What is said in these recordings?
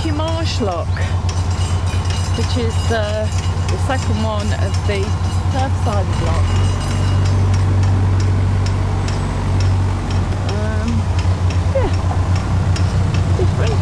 Rocky Marsh Lock, which is the second one of the surf-sided locks. Yeah, different.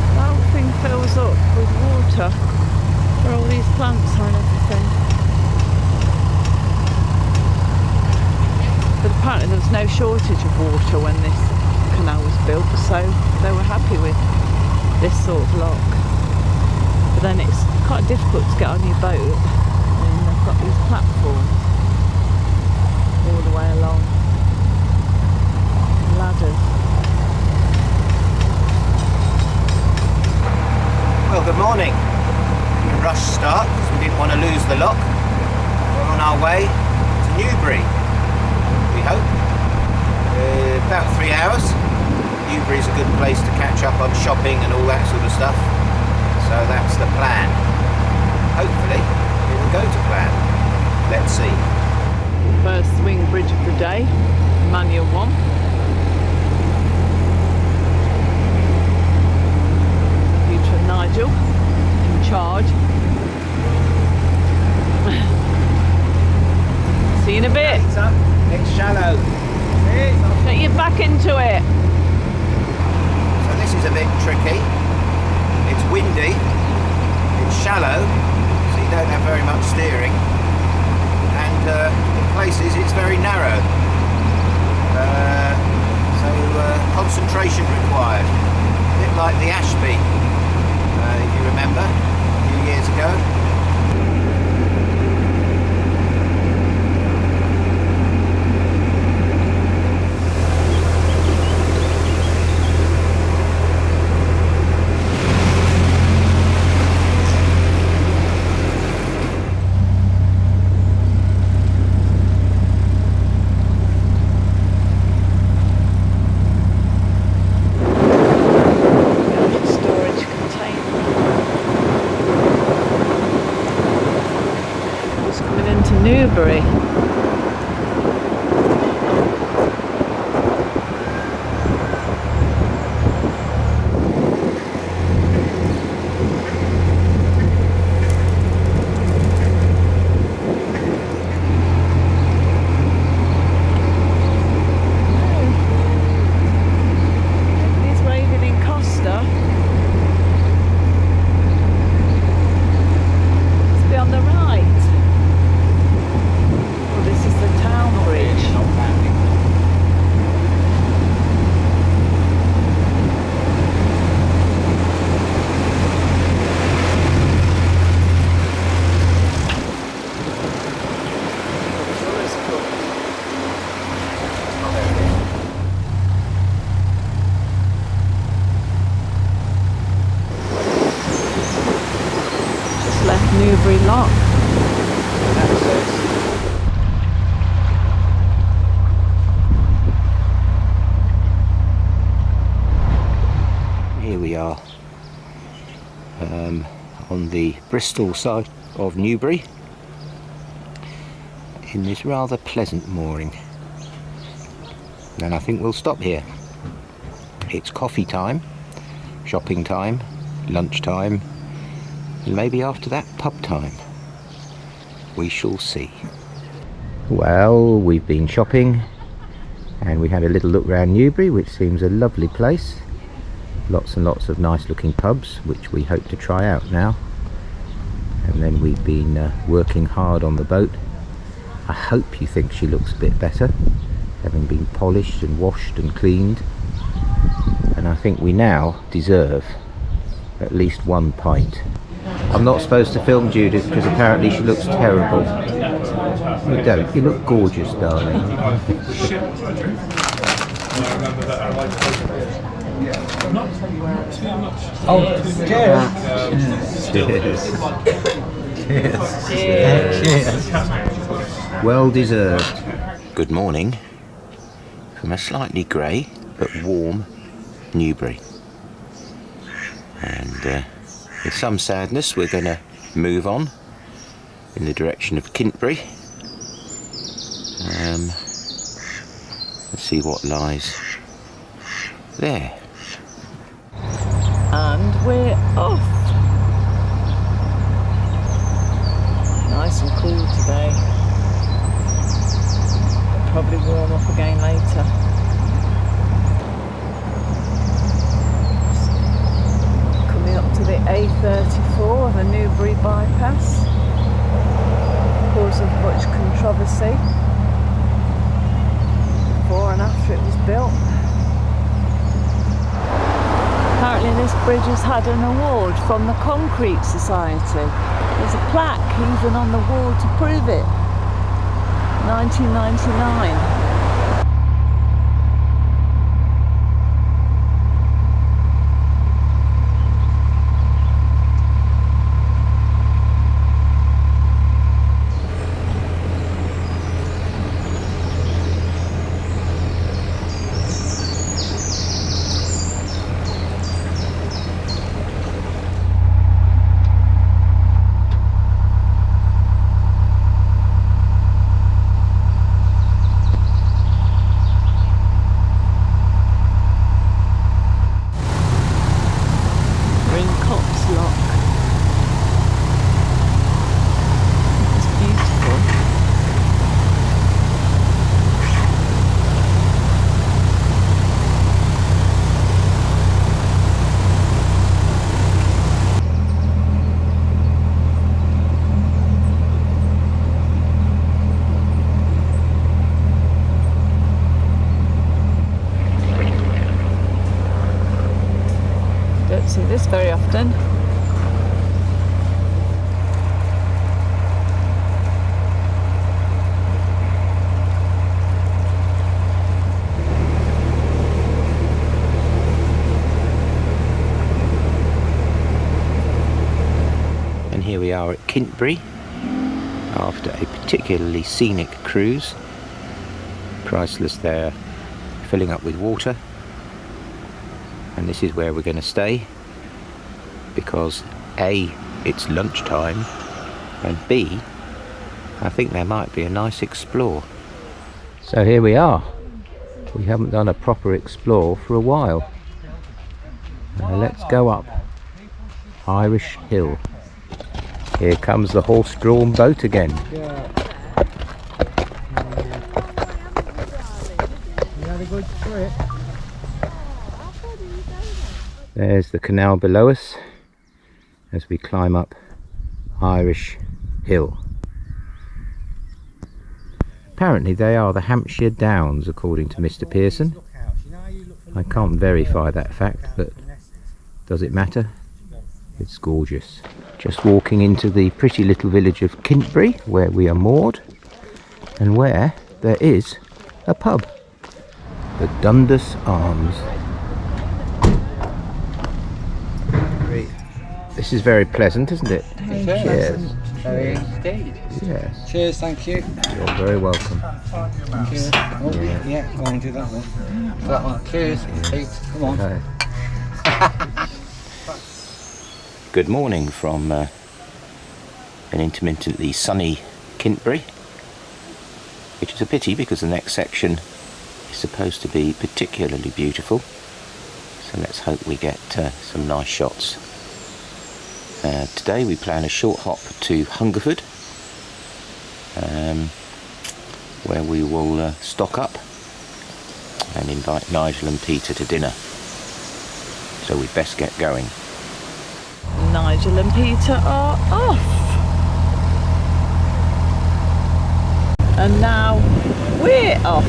The whole thing fills up with water for all these plants and everything. But apparently there was no shortage of water when this canal was built, so they were happy with this sort of lock. But then it's quite difficult to get on your boat, and they've got these platforms all the way along, ladders. Well, good morning. Rush start because we didn't want to lose the lock. We're on our way to Newbury, we hope. About 3 hours. Newbury's a good place to catch up on shopping and all that sort of stuff. So that's the plan. Hopefully it will go to plan. Let's see. First swing bridge of the day, manual one. Future Nigel in charge. See you in a bit. It's shallow. Get your back into it. So this is a bit tricky. It's windy, it's shallow, so you don't have very much steering, and in places it's very narrow. So concentration required. A bit like the Ashby, if you remember, a few years ago. Newbury. Nobody's waving in Costa. Let's be on the right. This is the town bridge. Just left Newbury Lock. Here we are on the Bristol side of Newbury in this rather pleasant mooring, and I think we'll stop here. It's coffee time, shopping time, lunch time, and maybe after that pub time. We shall see. Well, we've been shopping and we had a little look around Newbury, which seems a lovely place. Lots and lots of nice looking pubs, which we hope to try out now. And then we've been working hard on the boat. I hope you think she looks a bit better, having been polished and washed and cleaned. And I think we now deserve at least one pint. I'm not supposed to film Judith because apparently she looks terrible. You don't. You look gorgeous, darling. Oh, cheers. Cheers. Well deserved. Good morning from a slightly grey but warm Newbury. And with some sadness we're going to move on in the direction of Kintbury. Let's see what lies there. And we're off. Nice and cool today. It'll probably warm up again later. Coming up to the A34, the Newbury bypass. Cause of much controversy before and after it was built. Apparently this bridge has had an award from the Concrete Society. There's a plaque even on the wall to prove it. 1999. See this very often. And here we are at Kintbury after a particularly scenic cruise. Priceless there, filling up with water, and this is where we're going to stay. Because A, it's lunchtime, and B, I think there might be a nice explore. So here we are. We haven't done a proper explore for a while. Let's go up Irish Hill. Here comes the horse-drawn boat again. You had a good trip. There's the canal below us as we climb up Irish Hill. Apparently they are the Hampshire Downs, according to Mr. Pearson. I can't verify that fact, but does it matter? It's gorgeous. Just walking into the pretty little village of Kintbury, where we are moored, and where there is a pub, the Dundas Arms. This is very pleasant, isn't it? Cheers. Very indeed. Yes. Cheers, thank you. You're very welcome. Thank you. Oh, yeah, go on and do that one. That one. Cheers. Pete, come on. Okay. Good morning from an intermittently sunny Kintbury, which is a pity because the next section is supposed to be particularly beautiful. So let's hope we get some nice shots. Today we plan a short hop to Hungerford, where we will stock up and invite Nigel and Peter to dinner. So we'd best get going. Nigel and Peter are off. And now we're off.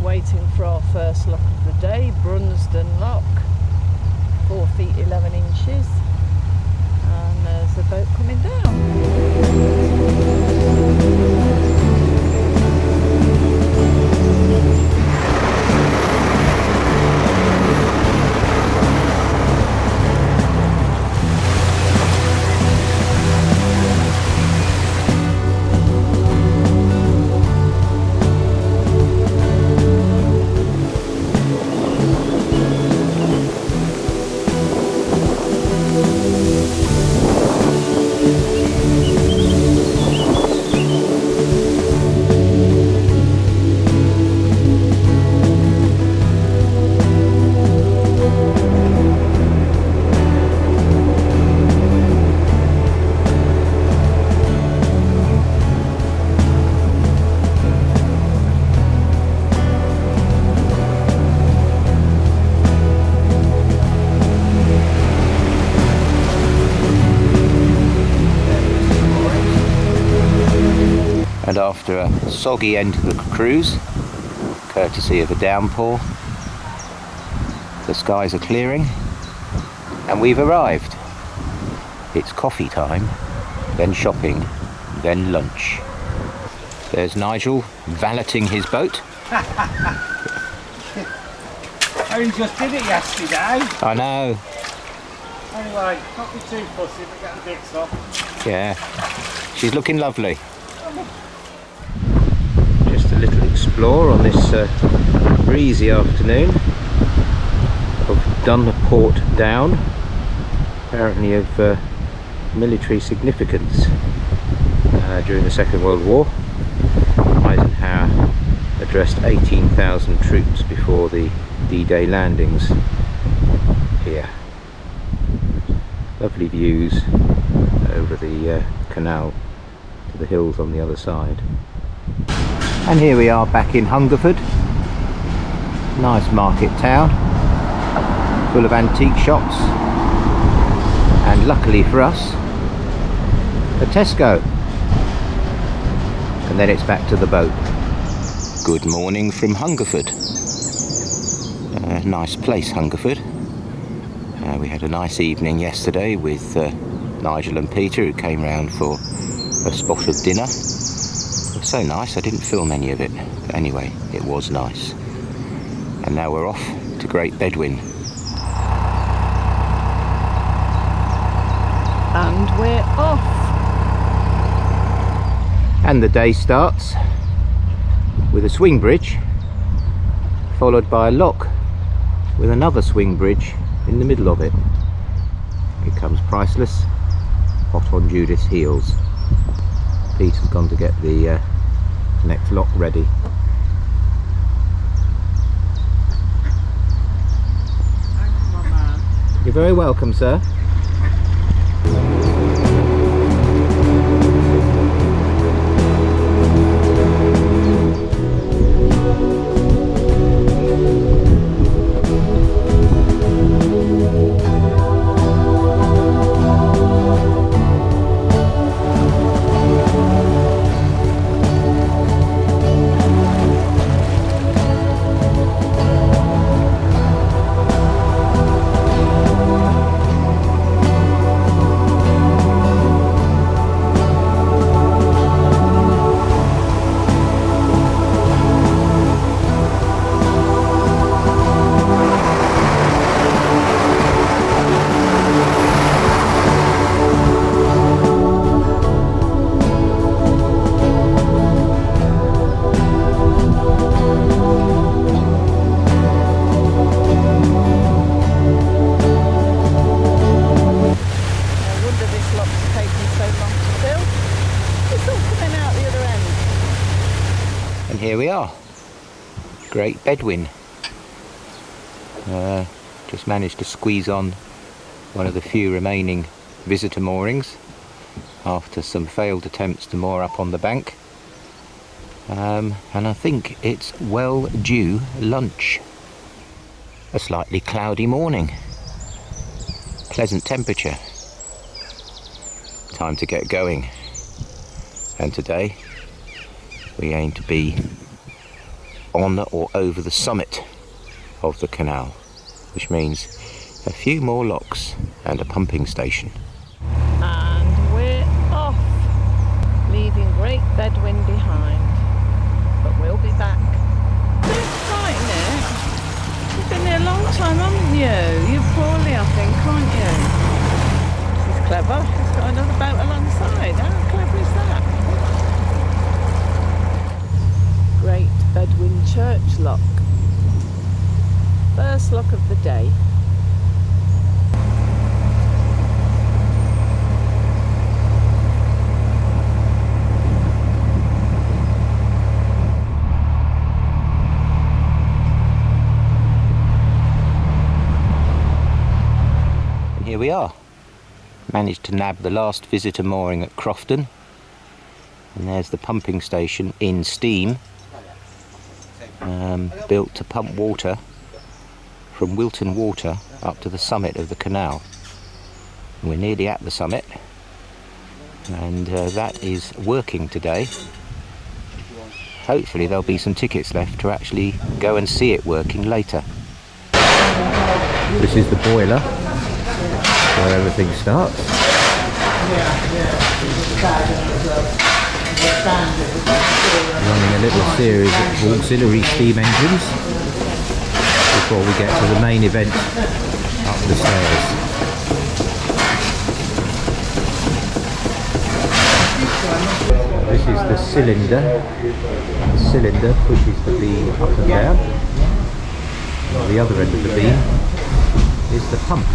Waiting for our first lock of the day, Brunsden Lock, 4 feet 11 inches, and there's a boat coming down. And after a soggy end to the cruise, courtesy of a downpour, the skies are clearing and we've arrived. It's coffee time, then shopping, then lunch. There's Nigel valeting his boat. I just did it yesterday. I know. Anyway, not be too fussy but get the bits off. Yeah, she's looking lovely. Just a little explore on this breezy afternoon of Dunport Down, apparently of military significance during the Second World War. Eisenhower addressed 18,000 troops before the D-Day landings here. Lovely views over the canal to the hills on the other side. And here we are back in Hungerford. Nice market town, full of antique shops, and luckily for us, a Tesco. And then it's back to the boat. Good morning from Hungerford. Nice place, Hungerford. We had a nice evening yesterday with Nigel and Peter, who came round for a spot of dinner. It was so nice, I didn't film any of it. But anyway, it was nice. And now we're off to Great Bedwin. And we're off. And the day starts with a swing bridge, followed by a lock with another swing bridge in the middle of it. Here comes Priceless, hot on Judith's heels. Peter's gone to get the next lock ready. Thanks, my man. You're very welcome, sir. Here we are, Great Bedwin. Just managed to squeeze on one of the few remaining visitor moorings after some failed attempts to moor up on the bank. And I think it's well due lunch. A slightly cloudy morning, pleasant temperature. Time to get going. And today we aim to be on or over the summit of the canal, which means a few more locks and a pumping station. And we're off, leaving Great Bedwin behind. But we'll be back. It's a bit exciting, isn't it? You've been here a long time, haven't you? You're poorly, I think, aren't you? This is clever. It's got another boat alongside. How clever is that? Great Bedwin Church lock. First lock of the day. And here we are. Managed to nab the last visitor mooring at Crofton. And there's the pumping station in steam. Built to pump water from Wilton Water up to the summit of the canal. We're nearly at the summit, and that is working today. hopefully there'll be some tickets left to actually go and see it working later. This is the boiler where everything starts. Running a little series of auxiliary steam engines before we get to the main event up the stairs. This is the cylinder. The cylinder pushes the beam up and down. At the other end of the beam is the pump.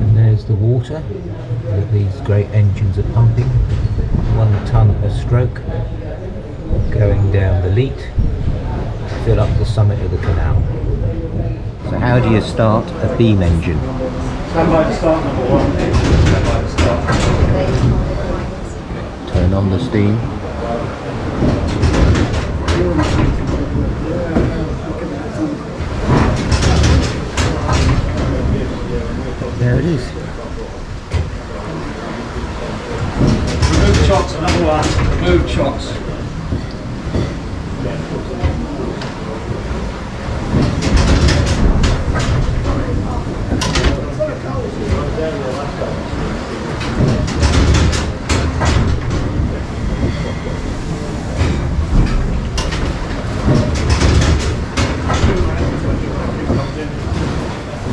And there's the water that these great engines are pumping, 1 ton a stroke, going down the leat to fill up the summit of the canal. So how do you start a beam engine? Stand by to start, number 1. Stand by to start. Turn on the steam. There it is. Remove chocks, another 1. Remove chocks.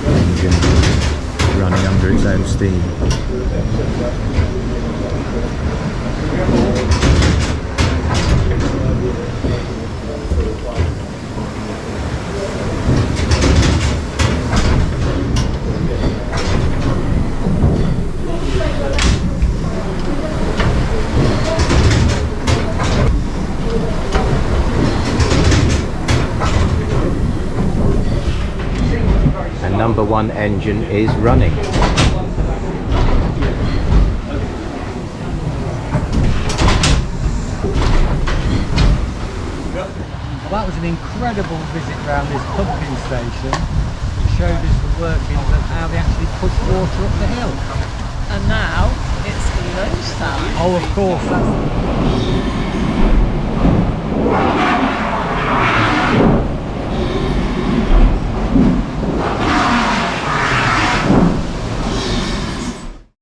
Engine running under its own steam. And number 1 engine is running. Well, that was an incredible visit round this pumping station. It showed us the workings of how they actually push water up the hill. And now it's lunchtime. Oh, of course. That's